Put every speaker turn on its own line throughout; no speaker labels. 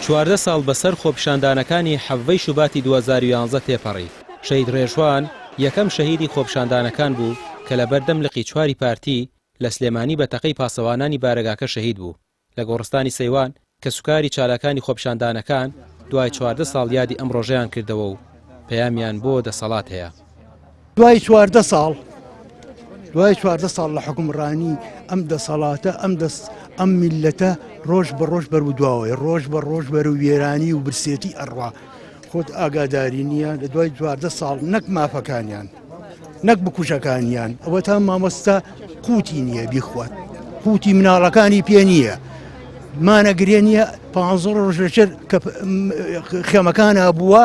14 ساڵ بەسەر خۆپیشاندانەکانی حەڤەی شوباتی 2011 تێپەڕی. شەید ڕێژوان یەکەم شەهیدی خۆپیشاندانەکان بوو کە لە بەردەم لقی چواری پارتی لە سلێمانی بە تەقەی پاسەوانانی بارەگاکە شەهید بوو. لە گۆڕستانی سەیوان کە سوکاری چالاکانی خۆپیشاندانەکان دوای 14 ساڵ یادی ئەم ڕۆژەیان کردەوە و پەیامیان بۆ دەسەڵات هەیە.
دوای 14 ساڵ لە حکومڕانی ئەم دەسەڵاتە ئەم میلەتە ڕۆژ بە ڕۆژ بەرودواوەی ڕۆژ بە ڕۆژ بەرەو وێرانی و برسێتی ئەڕوا. خۆت ئاگاداری نییە لە دوای 14 ساڵ نەک مافەکانیان نەک بکوژەکانیان ئەوە تا مامۆستا قوتی نییە بیخوات، قوتی مناڵەکانی پێ نییە، مانەگرێ نییە 15 ڕۆژەچەر کە خێمەکانە بووە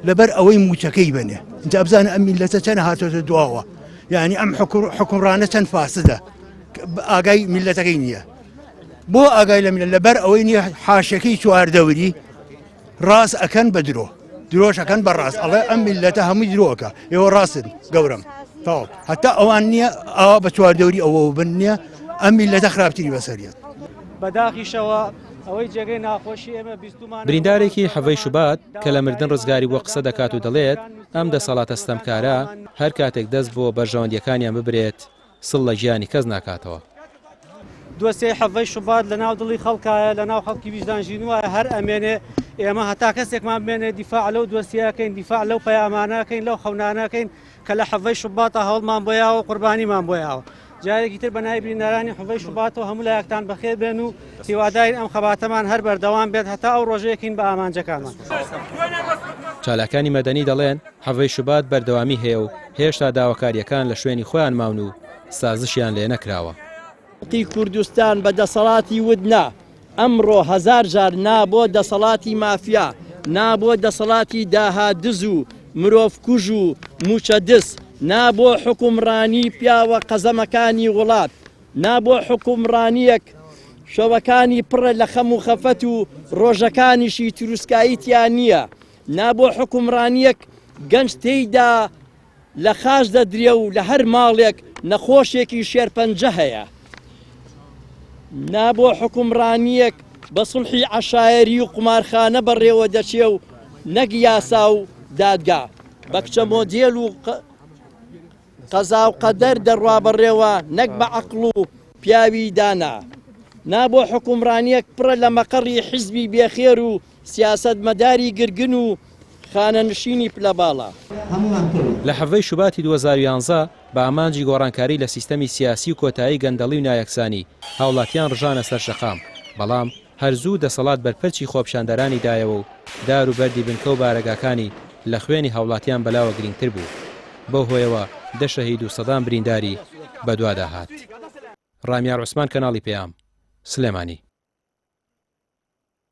لەبەر ئەوەی موچەکەی بنێ. اینجا بزانە ئەم میلەتە چەند هاتۆتە دواوە، یعنی ئەم حکومڕانە چەند فاسدە ئاگای میلەتەکەی نییە. بۆ ئاگای لە میلەت لەبەر ئەوەی نییە حاشەکەی چواردەوری ڕاست ئەکەن بە درۆش ئەکەن بە ڕاست، ئەڵێ ئەم میلەتە هەمووی درۆکە، ئێوە ڕاستن گەورم تاوە هەتا ئەوان نییە ئەوە بە چواردەوری ئەوە بن نییە ئەم میلەتە خراپتری بەسەریەت.
بەداخیشەوە ئەوەی جێگەی ناخۆشی ئێمە بیستمان.
بریندارێکی حەڤەی شوبات کە لە مردن ڕزگاری بۆ قسە دەکات و دەڵێت ئەم دەسەڵاتە ستەمکارە هەر کاتێک دەست بۆ بەرژەوەندیەکانیان ببرێت سڵ لە ژیانی کەس ناکاتەوە.
دۆسیەی حەڤەی شوبات لە ناو دڵی خەڵکایە، لە ناو خەڵکی ویژدانژین وایە هەر ئەمێنێ ئێمە هەتا کەسێکمان بمێنێ دیفاع لەو دۆسیەکەین، دیفاع لەو پەیامانەکەین، لەو خەونانەکەین کە لە حەڤەی شوباتە هەوڵمان بۆیاوە قوربانیمان بۆیاوە. جارێکی تر بە ناوی بریندارانی حەڤەی شوباتەوە هەموو لایەکتان بەخێر بێن و هیوادارین ئەم خەباتەمان هەر بەردەوام بێت هەتا ئەو ڕۆژەیەکین بە ئامانجەکانمان.
چالاکانی مەدەنی دەڵێن حەڤەی شوبات بەردەوامی هەیە و هێشتا داواکاریەکان لە شوێنی خۆیان ماون و سازشیان لێ نەکراوە.
کوردستان بە دەسەڵاتی ودنا ئەمڕۆ هەزار جار نابۆ دەسەڵاتی مافیا، نابۆ دەسەڵاتی داهادز و مرۆڤ کوژ و موچە دس، نابۆ حکومڕانی پیاوە قەزەمەکانی وڵات، نابۆ حکومڕانیەک شەوەکانی پڕە لە خەم و خەفەت و ڕۆژەکانیشی تروسکاییتیان نییە، نابۆ حکومڕانیەک گەنج تێیدا لە خاش دەدرێ و لە هەر ماڵێک نەخۆشێکی شێرپەنجە هەیە، نابۆ حکومڕانیەک بە سڵحی عەشایەری و قومارخانە بەڕێوە دەچێ و نەک یاسا و دادگا بە کچە مۆدێل و قەزا و قەدەر دەڕوا بەڕێوە نەک بە عەقڵ و پیاوی دانا، نابۆ حکومڕانیەک پڕە لە مەقەڕی حیزبی بێخێر و سیاسەتمەداری گرگن و خانەنشینی پلە باڵا.
لە حەڤەی شوباتی 2011 بە ئامانجی گۆڕانکاری لە سیستەمی سیاسی و کۆتایی گەندەڵی و نایەکسانی هاوڵاتیان ڕژانە سەر شەقام، بەڵام هەرزوو دەسەڵات بەرپەرچی خۆپیشاندەرانی دایەوە و دار و بەردی بنکە و بارەگاکانی لە خوێنی هاوڵاتیان بەلاوە گرنگتر بوو. بەو هۆیەوە 10 شەهید و سەدان برینداری بەدووادا هات. ڕامیار عوسمان، کەناڵی پێام، سلێمانی.